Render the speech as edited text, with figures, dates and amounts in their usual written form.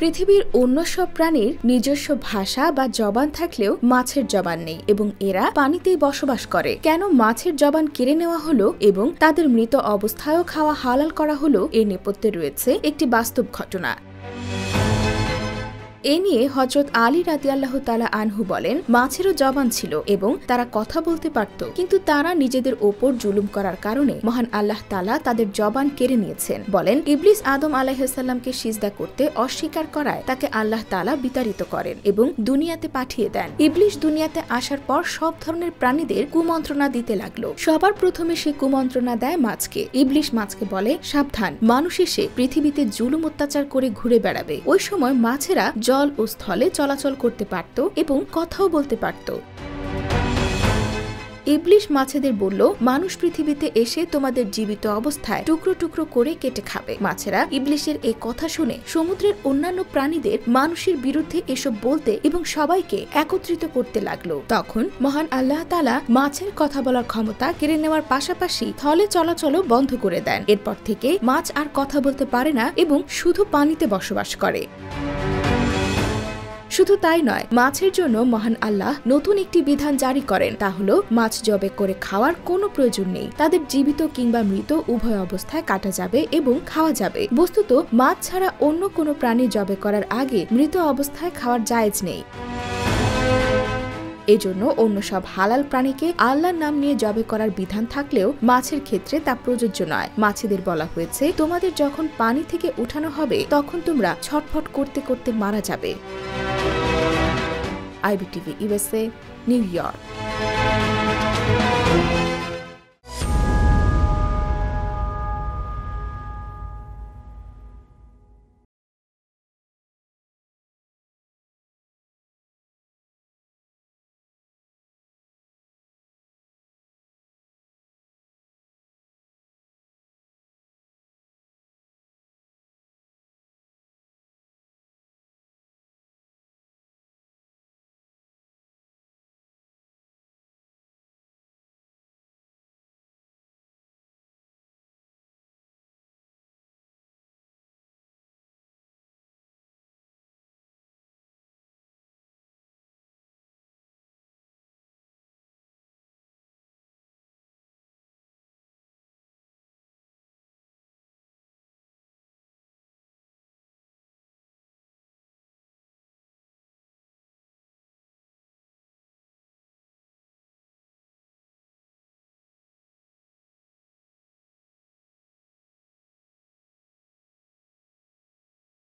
পৃথিবীর অন্য সব প্রাণীর নিজস্ব ভাষা বা জবান থাকলেও মাছের জবান নেই এবং এরা পানিতেই বসবাস করে। কেন মাছের জবান কেড়ে নেওয়া হলো এবং তাদের মৃত অবস্থায়ও খাওয়া হালাল করা হলো, এর নেপথ্যে রয়েছে একটি বাস্তব ঘটনা। এ নিয়ে হযরত আলী রাদিয়াল্লাহু তাআলা আনহু বলেন, মাছেরও জবান ছিল এবং তারা কথা বলতে পারত, কিন্তু তারা নিজেদের ওপর জুলুম করার কারণে মহান আল্লাহ তাআলা তাদের জবান কেড়ে নিয়েছেন। বলেন, ইবলিস আদম আলাইহিস সালামকে সিজদা করতে অস্বীকার করায় তাকে আল্লাহ তাআলা বিতাড়িত করেন এবং দুনিয়াতে পাঠিয়ে দেন। ইবলিস দুনিয়াতে আসার পর সব ধরনের প্রাণীদের কুমন্ত্রণা দিতে লাগলো। সবার প্রথমে সে কুমন্ত্রণা দেয় মাছকে। ইবলিস মাছকে বলে, সাবধান, মানুষ এসে পৃথিবীতে জুলুম অত্যাচার করে ঘুরে বেড়াবে। ওই সময় মাছেরা জল ও স্থলে চলাচল করতে পারত এবং কথাও বলতে পারত। ইবলিস মাছেদের বলল, মানুষ পৃথিবীতে এসে তোমাদের জীবিত অবস্থায় টুকরো টুকরো করে কেটে খাবে। মাছেরা ইবলিসের এই কথা শুনে সমুদ্রের অন্যান্য প্রাণীদের মানুষের বিরুদ্ধে এসব বলতে এবং সবাইকে একত্রিত করতে লাগলো। তখন মহান আল্লাহ তাআলা মাছের কথা বলার ক্ষমতা কেড়ে নেওয়ার পাশাপাশি স্থলে চলাচলও বন্ধ করে দেন। এরপর থেকে মাছ আর কথা বলতে পারে না এবং শুধু পানিতে বসবাস করে। শুধু তাই নয়, মাছের জন্য মহান আল্লাহ নতুন একটি বিধান জারি করেন, তা হলো মাছ জবে করে খাওয়ার কোনো প্রয়োজন নেই। তাদের জীবিত কিংবা মৃত উভয় অবস্থায় কাটা যাবে এবং খাওয়া যাবে। বস্তুত মাছ ছাড়া অন্য কোনো প্রাণী জবে করার আগে মৃত অবস্থায় খাওয়ার জায়েজ নেই। এজন্য অন্য সব হালাল প্রাণীকে আল্লাহর নাম নিয়ে জবে করার বিধান থাকলেও মাছের ক্ষেত্রে তা প্রযোজ্য নয়। মাছেদের বলা হয়েছে, তোমাদের যখন পানি থেকে উঠানো হবে তখন তোমরা ছটফট করতে করতে মারা যাবে। IBTV USA, new York.